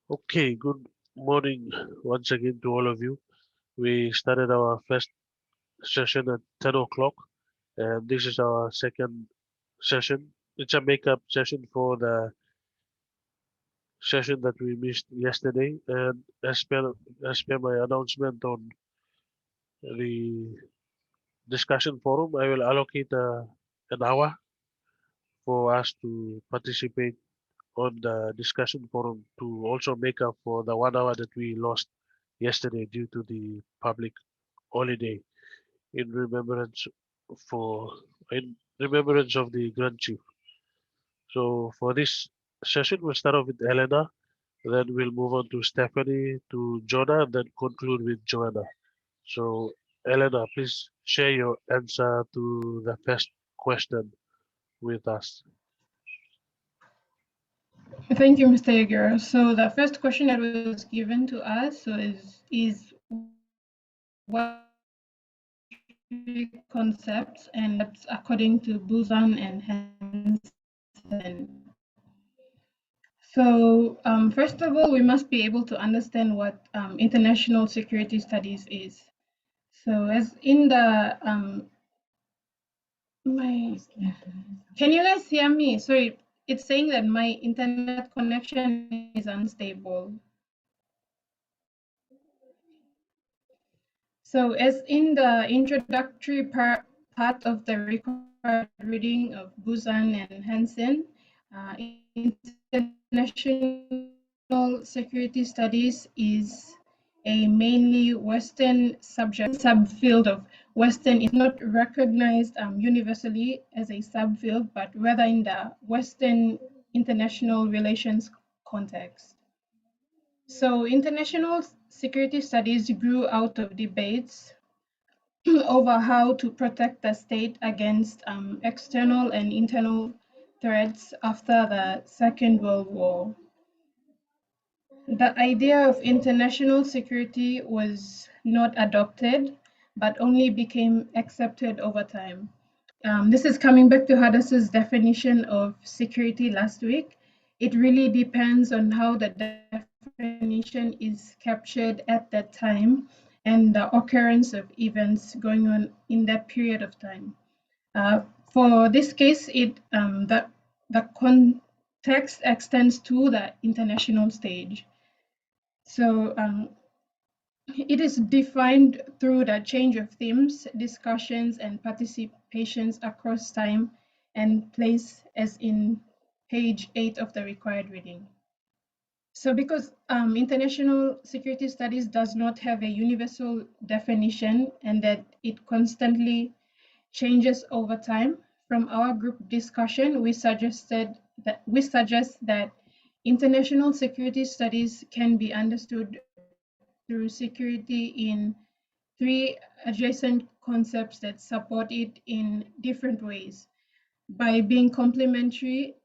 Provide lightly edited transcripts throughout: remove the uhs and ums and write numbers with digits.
Okay, good morning once again to all of you. We started our first session at 10 o'clock, and this is our second session. It's a makeup session for the session that we missed yesterday. And as per my announcement on the discussion forum, I will allocate an hour for us to participate on the discussion forum to also make up for the 1 hour that we lost yesterday due to the public holiday in remembrance for in remembrance of the Grand Chief. So for this session, we'll start off with Helena, then we'll move on to Stephanie, to Jonah, and then conclude with Joanna. So Helena, please share your answer to the first question with us. Thank you, Mr. Yeager. So the first question that was given to us is what concepts and that's according to Buzan and Hansen. So first of all, we must be able to understand what international security studies is. So as in the my can you guys hear me? Sorry, it's saying that my internet connection is unstable. So as in the introductory part of the required reading of Buzan and Hansen, international security studies is a mainly Western subfield of Western is not recognized universally as a subfield, but rather in the Western international relations context. So international security studies grew out of debates over how to protect the state against external and internal threats after the Second World War. The idea of international security was not adopted, but only became accepted over time. This is coming back to Hadassah's definition of security last week. It really depends on how the definition is captured at that time and the occurrence of events going on in that period of time. For this case, the context extends to the international stage. So it is defined through the change of themes, discussions, and participations across time and place, as in page 8 of the required reading. So because international security studies does not have a universal definition and that it constantly changes over time, from our group discussion, we suggest that international security studies can be understood through security in three adjacent concepts that support it in different ways: by being complementary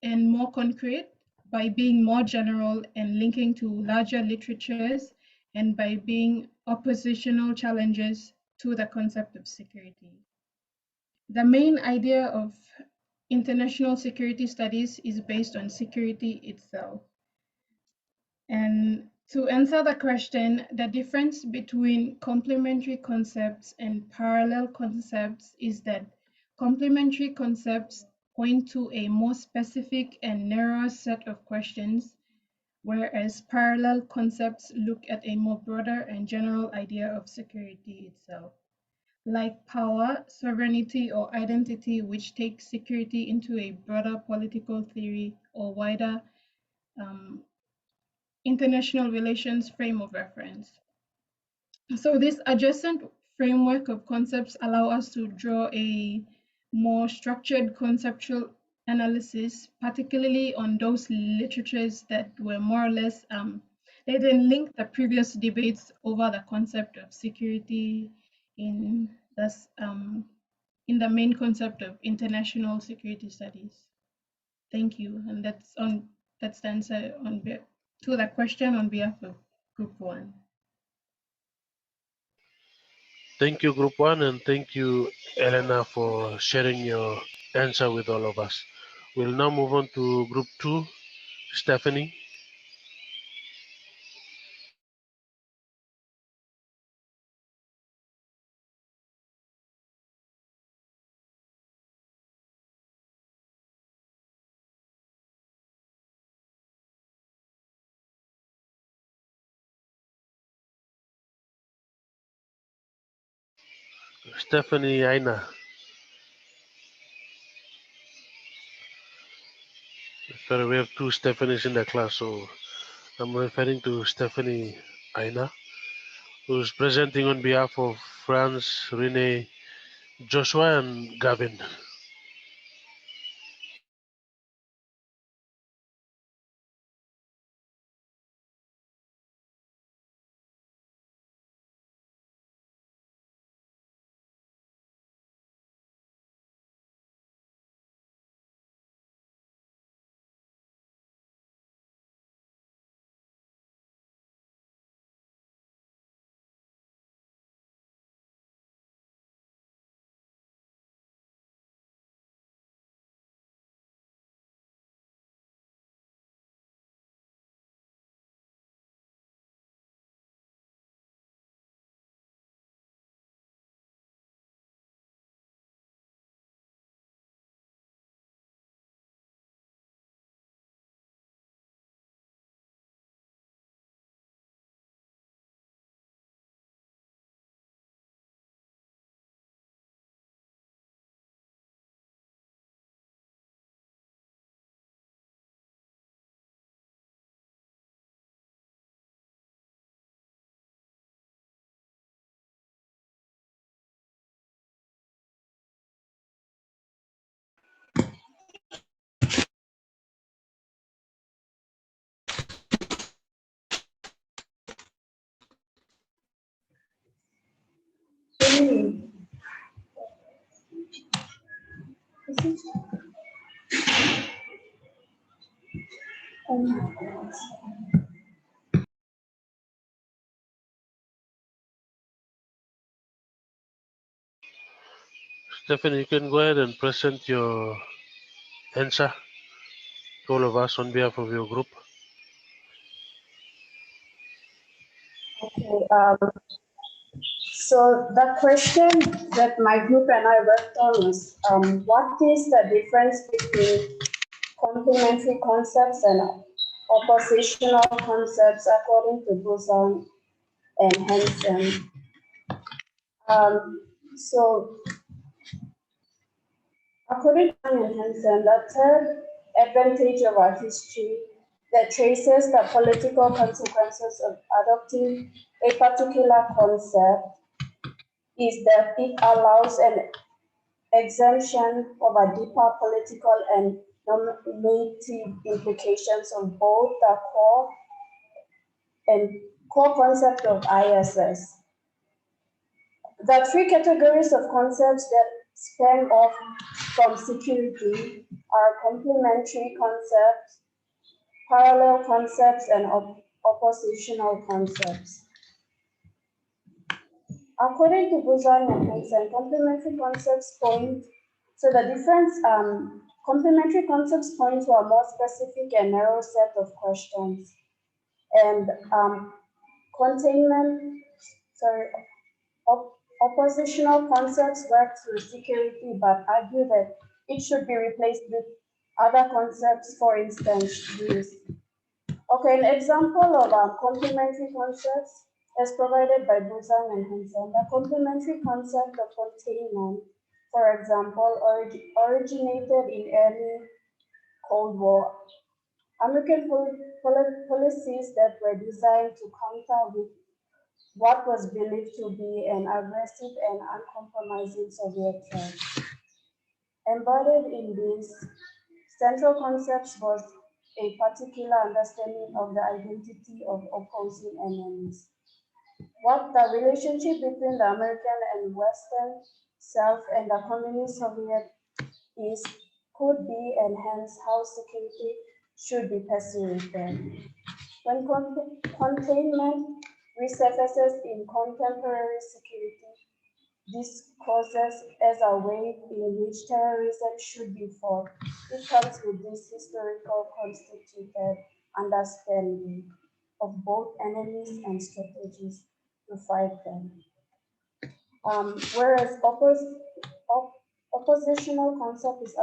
and more concrete, by being more general and linking to larger literatures, and by being oppositional challenges to the concept of security. The main idea of international security studies is based on security itself. And to answer the question, the difference between complementary concepts and parallel concepts is that complementary concepts point to a more specific and narrower set of questions, whereas parallel concepts look at a more broader and general idea of security itself, like power, sovereignty, or identity, which takes security into a broader political theory or wider um, international relations frame of reference. So this adjacent framework of concepts allow us to draw a more structured conceptual analysis, particularly on those literatures that were more or less, they then link the previous debates over the concept of security in this, in the main concept of international security studies. Thank you, and that's the answer to the question on behalf of Group 1. Thank you, Group One, and thank you, Elena, for sharing your answer with all of us. We'll now move on to Group Two, Stephanie. Stephanie Aina. But we have two Stephanies in the class, so I'm referring to Stephanie Aina, who's presenting on behalf of Franz, Rene, Joshua, and Gavin. Stephanie, you can go ahead and present your answer to all of us on behalf of your group. Okay. So the question that my group and I worked on was, what is the difference between complementary concepts and oppositional concepts according to Buzan and Hansen? So according to Buzan and Hansen, the third advantage of our history that traces the political consequences of adopting a particular concept is that it allows an exemption of a deeper political and normative implications of both the core concept of ISS. The three categories of concepts that span off from security are complementary concepts, parallel concepts, and oppositional concepts. According to Buzan and Hansen, complementary concepts point, so the difference, complementary concepts point to a more specific and narrow set of questions. And oppositional concepts work through security, but argue that it should be replaced with other concepts, for instance, risk. Okay, an example of complementary concepts as provided by Buzan and Hansen. The complementary concept of containment, for example, originated in early Cold War. American policies that were designed to counter with what was believed to be an aggressive and uncompromising Soviet threat. Embodied in these central concepts was a particular understanding of the identity of opposing enemies. What the relationship between the American and Western self and the communist Soviet is, could be, and hence how security should be perceived. When containment resurfaces in contemporary security discourses as a way in which terrorism should be fought, it comes with this historical constituted understanding of both enemies and strategies to fight them. Whereas oppositional concept is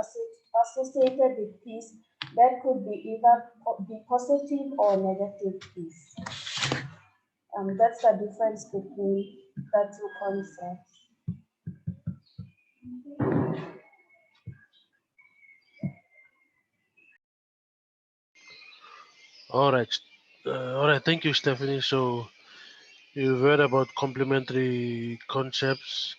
associated with peace that could be either be positive or negative peace. That's the difference between the two concepts. All right. All right. Thank you, Stephanie. So you've heard about complementary concepts,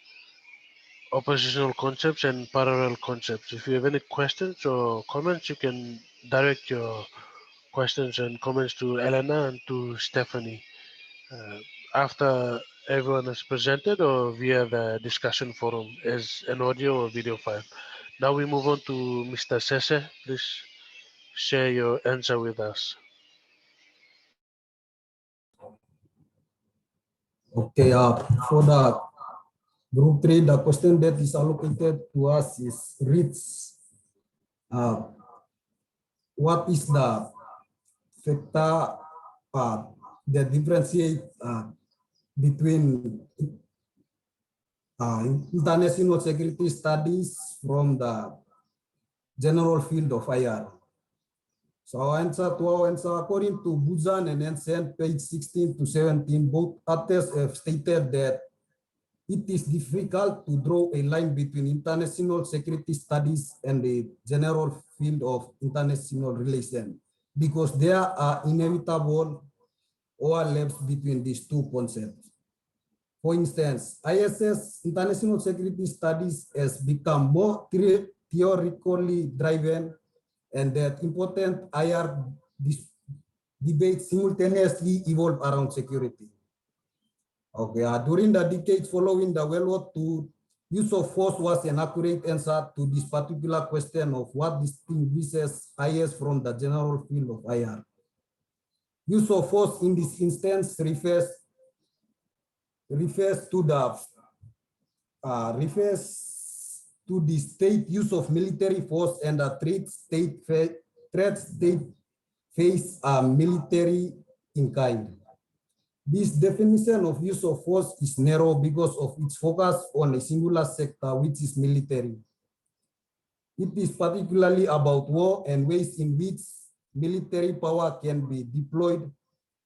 oppositional concepts, and parallel concepts. If you have any questions or comments, you can direct your questions and comments to Elena and to Stephanie after everyone has presented or via the discussion forum as an audio or video file. Now we move on to Mr. Sese. Please share your answer with us. Okay, for the group 3, the question that is allocated to us is what is the factor that differentiate between international security studies from the general field of IR? So our answer according to Buzan and Ensign, page 16 to 17, both authors have stated that it is difficult to draw a line between international security studies and the general field of international relations because there are inevitable overlaps between these two concepts. For instance, ISS, international security studies, has become more theoretically driven, and that important IR debates simultaneously evolve around security. Okay, during the decades following the World War II, use of force was an accurate answer to this particular question of what distinguishes IS from the general field of IR. Use of force in this instance refers to the state use of military force, and the threat state face military in kind. This definition of use of force is narrow because of its focus on a singular sector, which is military. It is particularly about war and ways in which military power can be deployed.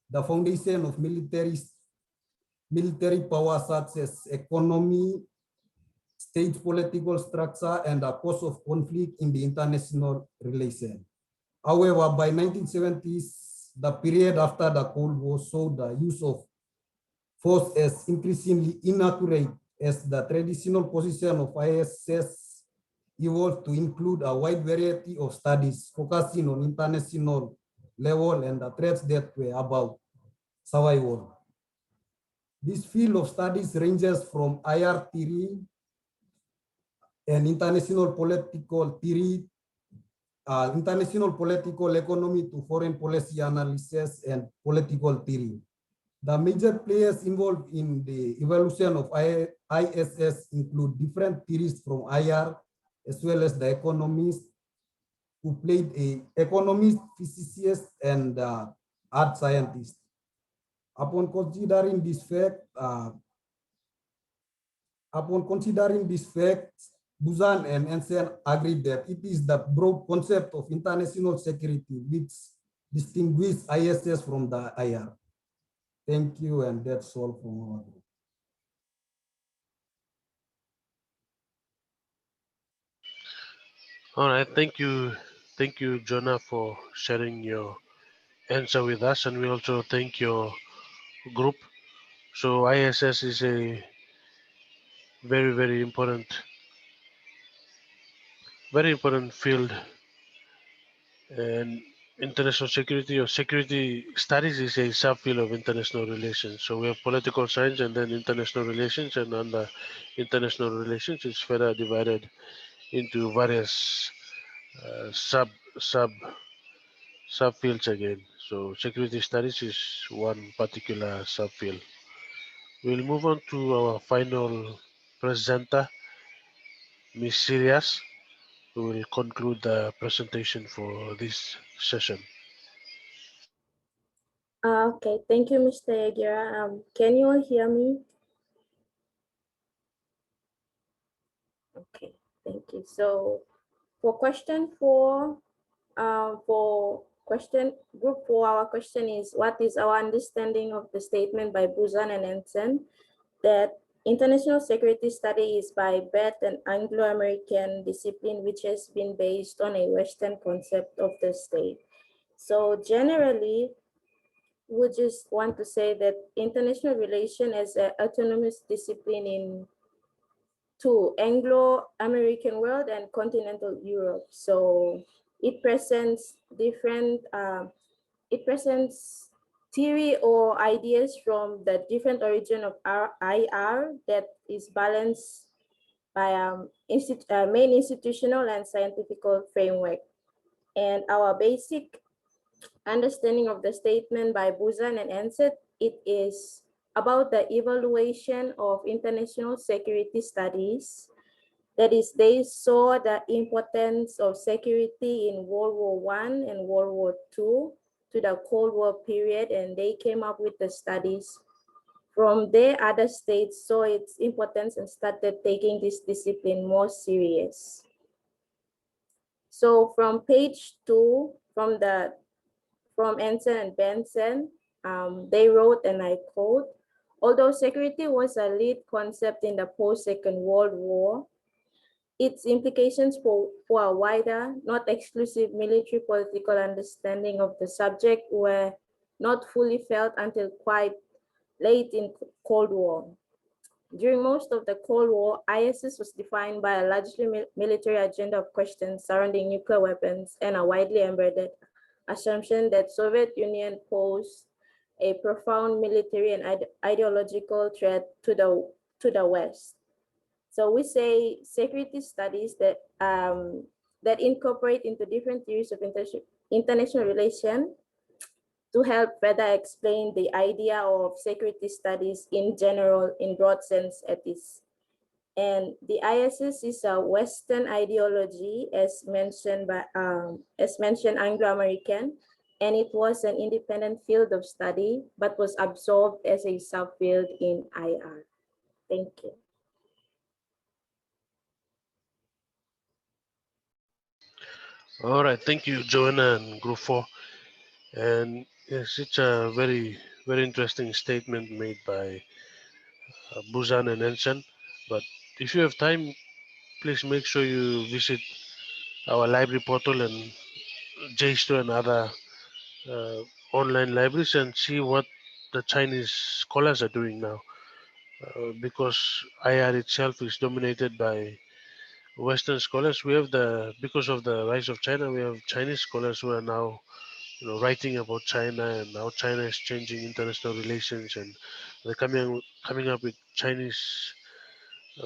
The foundation of military power, such as economy, state political structure, and the cause of conflict in the international relation. However, by 1970s, the period after the Cold War saw the use of force as increasingly inaccurate as the traditional position of ISS evolved to include a wide variety of studies focusing on international level and the threats that were about survival. This field of studies ranges from IR theory and international political theory, international political economy to foreign policy analysis and political theory. The major players involved in the evolution of ISS include different theories from IR, as well as the economists who played economist, physicist, and art scientist. Upon considering this fact, Buzan and Ensign agreed that it is the broad concept of international security which distinguishes ISS from the IR. Thank you, and that's all from our group. All right. Thank you, Jonah, for sharing your answer with us, and we also thank your group. So ISS is a very, very important field, and international security or security studies is a subfield of international relations. So we have political science and then international relations, and under international relations, it's further divided into various subfields again. So security studies is one particular subfield. We'll move on to our final presenter, Ms. Sirias, who will conclude the presentation for this session. Okay, thank you, Mr. Agira. Can you all hear me? Okay, thank you. So for question 4, for question group 4, our question is, what is our understanding of the statement by Buzan and Ensign that International security study is by Beth, an Anglo-American discipline which has been based on a Western concept of the state. So generally, we just want to say that international relation as an autonomous discipline in two, Anglo-American world and continental Europe. So it presents different, it presents theory or ideas from the different origin of IR that is balanced by main institutional and scientific framework. And our basic understanding of the statement by Buzan and Ansett, it is about the evaluation of international security studies. That is, they saw the importance of security in World War I and World War II to the Cold War period, and they came up with the studies. From there, other states saw its importance and started taking this discipline more serious. So from page 2, from Anson and Benson, they wrote, and I quote, although security was a lead concept in the post-Second World War, its implications for a wider, not exclusive military political understanding of the subject were not fully felt until quite late in Cold War. During most of the Cold War, ISS was defined by a largely military agenda of questions surrounding nuclear weapons and a widely embedded assumption that Soviet Union posed a profound military and ideological threat to the West. So we say security studies that that incorporate into different theories of international relation to help further explain the idea of security studies in general, in broad sense at this. And the ISS is a Western ideology, as mentioned Anglo-American, and it was an independent field of study, but was absorbed as a subfield in IR. Thank you. All right, thank you, Joanna and Group 4. And yes, it's a very, very interesting statement made by Buzan and Ensen. But if you have time, please make sure you visit our library portal and JSTOR and other uh, online libraries and see what the Chinese scholars are doing now. Because IR itself is dominated by Western scholars, we have because of the rise of China, we have Chinese scholars who are now writing about China and how China is changing international relations, and they're coming up with Chinese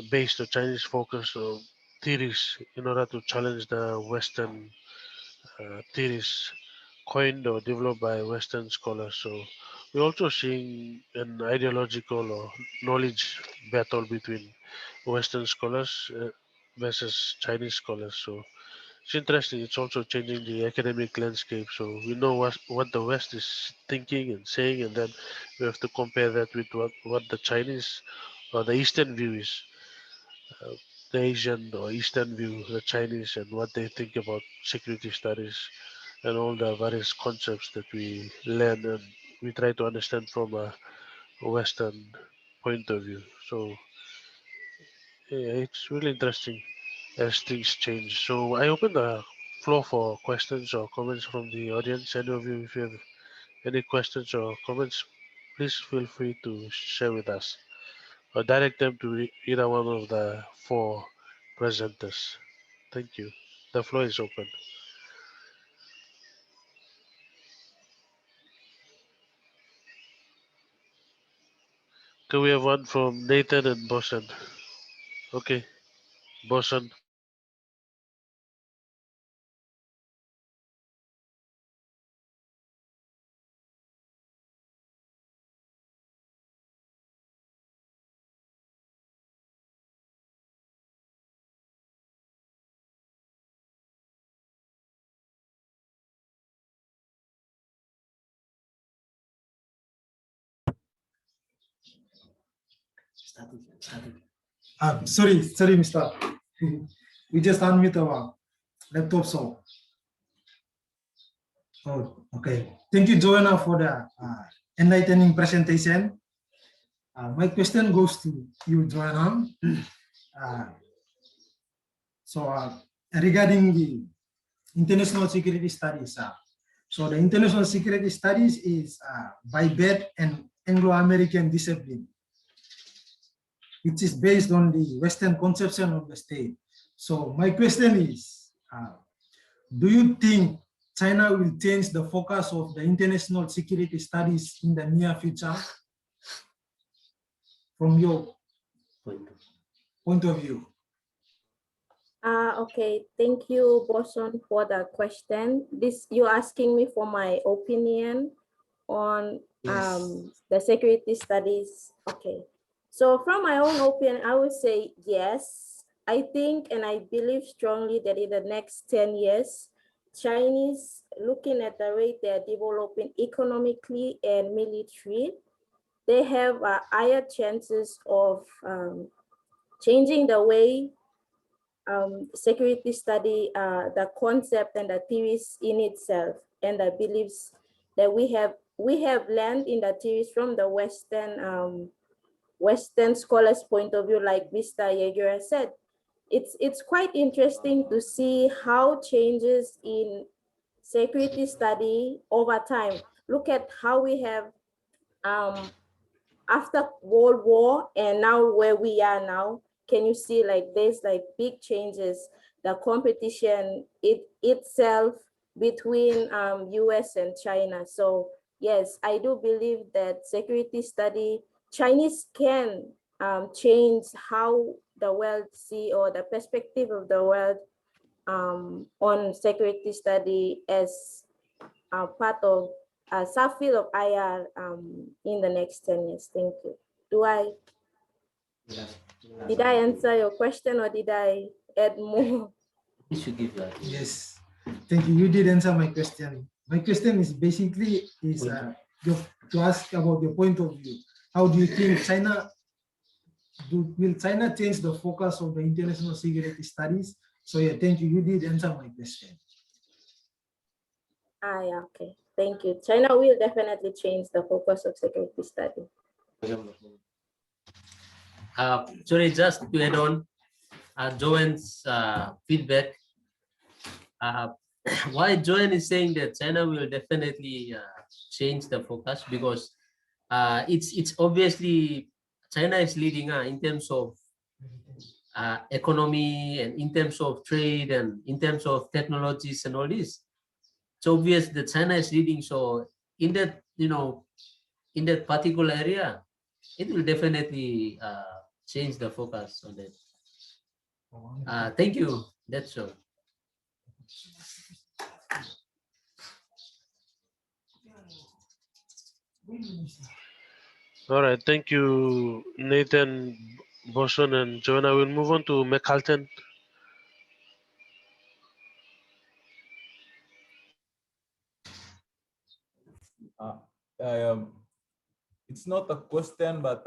based or Chinese focused theories in order to challenge the Western theories coined or developed by Western scholars. So we're also seeing an ideological or knowledge battle between Western scholars versus Chinese scholars. So it's interesting. It's also changing the academic landscape. So we know what the West is thinking and saying, and then we have to compare that with what the Chinese or the Eastern view is. The Asian or Eastern view, the Chinese, and what they think about security studies and all the various concepts that we learn and we try to understand from a Western point of view. So yeah, it's really interesting as things change. So I open the floor for questions or comments from the audience. Any of you, if you have any questions or comments, please feel free to share with us or direct them to either one of the four presenters. Thank you. The floor is open. Can we have one from Nathan and Bosan? Okay, Bosan. Sorry, Mr. We just unmute our laptop, so. Oh, okay. Thank you, Joanna, for the enlightening presentation. My question goes to you, Joanna. Uh, regarding the international security studies, so the international security studies is by BED and Anglo-American discipline, which is based on the Western conception of the state. So my question is, do you think China will change the focus of the international security studies in the near future? From your point of view. Okay, thank you, Boson, for the question. You're asking me for my opinion on the security studies. Okay, so from my own opinion, I would say yes. I think and I believe strongly that in the next 10 years, Chinese, looking at the rate they're developing economically and military, they have higher chances of changing the way security study, the concept and the theories in itself, and the beliefs that we have learned in the theories from the Western scholars' point of view, like Mr. Yeager said. It's quite interesting to see how changes in security study over time. Look at how we have after World War and now where we are now. Can you see like there's like big changes, the competition itself between US and China. So yes, I do believe that security study, Chinese can change how the world see or the perspective of the world on security study as part of subfield of IR in the next 10 years. Thank you. Did I answer your question or did I add more? You should give that. Yes, thank you. You did answer my question. My question is basically to ask about your point of view. How do you think will China change the focus of the international security studies? So yeah, thank you. You did answer my question. Yeah, okay. Thank you. China will definitely change the focus of security study. Sorry, just to add on Joanne's feedback. Why Joanne is saying that China will definitely change the focus, because it's obviously China is leading in terms of economy and in terms of trade and in terms of technologies and all this. It's obvious that China is leading. So in that, in that particular area, it will definitely change the focus on that. Thank you. That's all. All right, thank you, Nathan, Boson, and Joanna. We'll move on to McCalton. It's not a question, but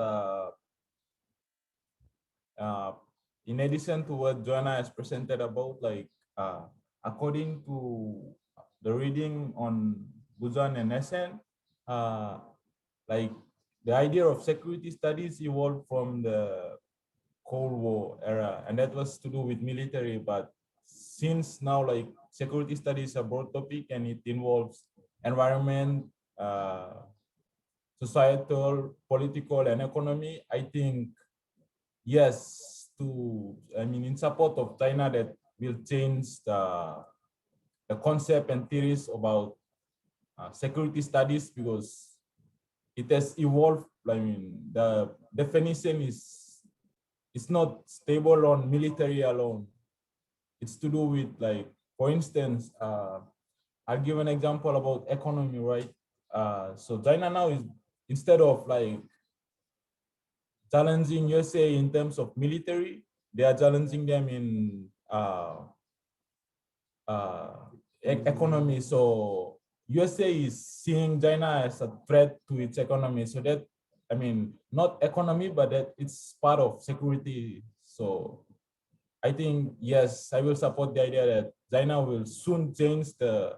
in addition to what Joanna has presented about, like according to the reading on Buzan and Essen, like the idea of security studies evolved from the Cold War era, and that was to do with military. But since now, like security studies is a broad topic and it involves environment, societal, political, and economy, I think yes, in support of China, that will change the concept and theories about security studies, because it has evolved. The definition is not stable on military alone. It's to do with, like, for instance, I'll give an example about economy, right? So China now is, instead of like challenging USA in terms of military, they are challenging them in economy. So USA is seeing China as a threat to its economy. So that, not economy, but that it's part of security. So I think, yes, I will support the idea that China will soon change the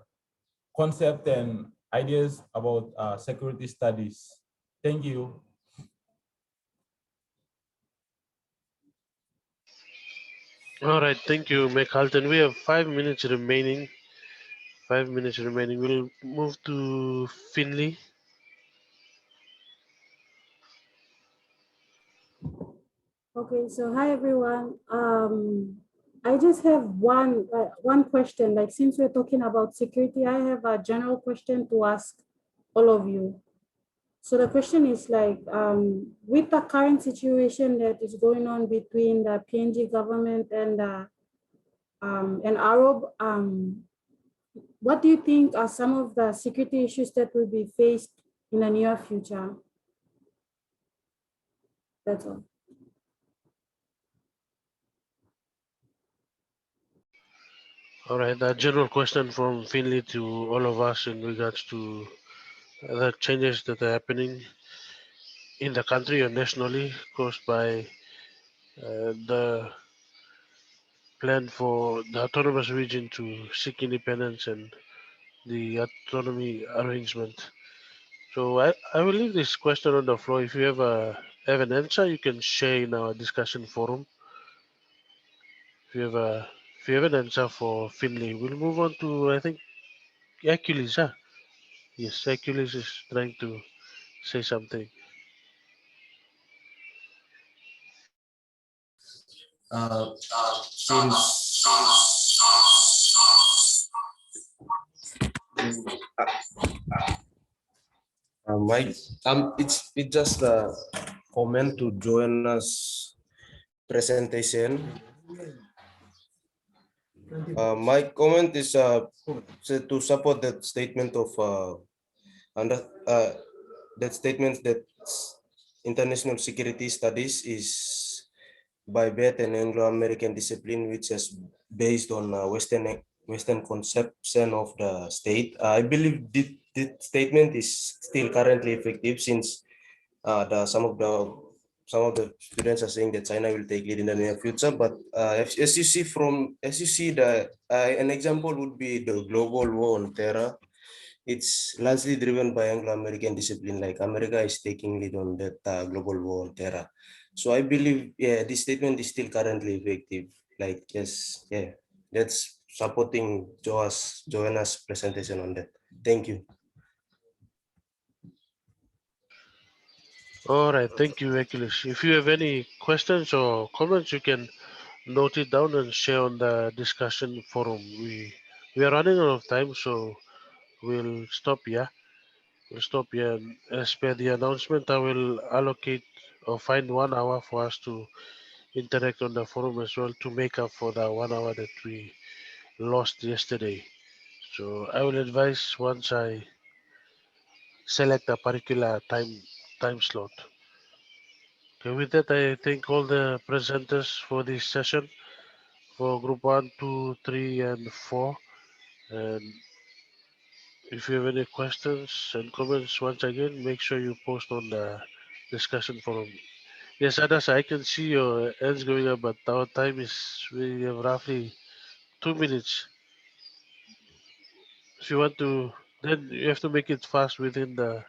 concept and ideas about security studies. Thank you. All right, thank you, McCalton. We have 5 minutes remaining. 5 minutes remaining. We'll move to Finley. Okay, so hi everyone. I just have one question. Like since we're talking about security, I have a general question to ask all of you. So the question is like, with the current situation that is going on between the PNG government and Arab, what do you think are some of the security issues that will be faced in the near future? That's all. All right, a general question from Finley to all of us in regards to the changes that are happening in the country or nationally caused by the plan for the autonomous region to seek independence and the autonomy arrangement. So I will leave this question on the floor. If you have an answer, you can share in our discussion forum. If you have a if you have an answer for Finley, we'll move on to I think Achilles. Huh? Yes, Achilles is trying to say something. Since Mike, it's just a comment to join us presentation. My comment is to support that statement of under that statement that international security studies is by BET and Anglo-American discipline, which is based on Western conception of the state. I believe this statement is still currently effective since some of the students are saying that China will take lead in the near future. But as you see an example would be the global war on terror. It's largely driven by Anglo-American discipline, like America is taking lead on that global war on terror. So I believe, yeah, this statement is still currently effective. Like, yes, yeah, that's supporting Joanna's presentation on that. Thank you. All right, thank you, Achilles. If you have any questions or comments, you can note it down and share on the discussion forum. We are running out of time, so we'll stop here. We'll stop here. And as per the announcement, I will allocate or find 1 hour for us to interact on the forum as well to make up for the 1 hour that we lost yesterday. So I will advise once I select a particular time slot. Okay, with that, I thank all the presenters for this session for group 1, 2, 3, and 4. And if you have any questions and comments, once again, make sure you post on the discussion forum. Yes, Adas, I can see your hands going up, but our time is we have roughly 2 minutes. If you want to, then you have to make it fast within the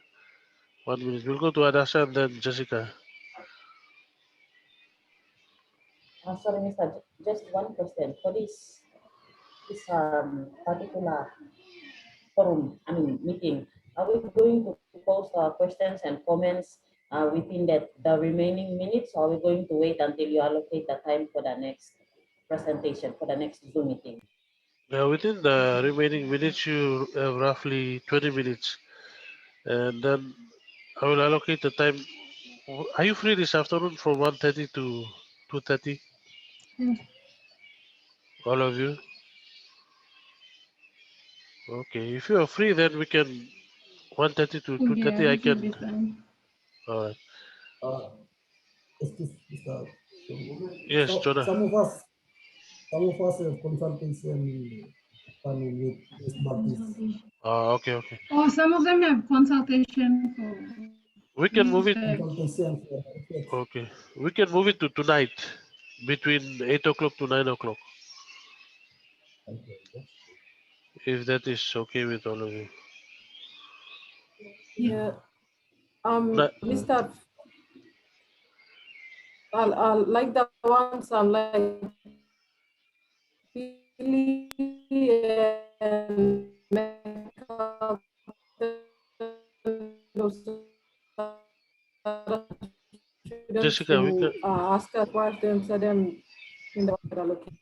1 minute. We'll go to Adasa and then Jessica. Sorry, Mr. Just one question. For this particular forum, meeting, are we going to post our questions and comments within the remaining minutes, or are we going to wait until you allocate the time for the next presentation, for the next Zoom meeting? Now, within the remaining minutes, you have roughly 20 minutes. And then I will allocate the time. Are you free this afternoon from 1:30 to 2:30? Yes. All of you? Okay. If you are free, then we can 1:30 to 2:30. Yeah, I it should can. be fine. All right. Excuse Mr. Yes, Jonah. Some of us have consultation with Ms. Baptist. Okay, okay. Oh, some of them have consultation for We can move it. Consultation for Okay. We can move it to tonight between 8 o'clock to 9 o'clock. If that is okay with all of you. Yeah. But Mr. Like the ones like and make up those students Jessica, we to can, ask us questions, so them in the allocation.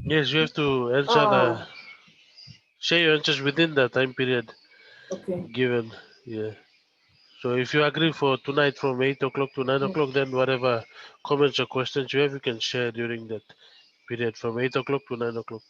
yes, you have to answer the, share your answers within the time period Okay. given. Yeah. So if you agree for tonight from 8 o'clock to 9 o'clock, then whatever comments or questions you have, you can share during that period from 8 o'clock to 9 o'clock.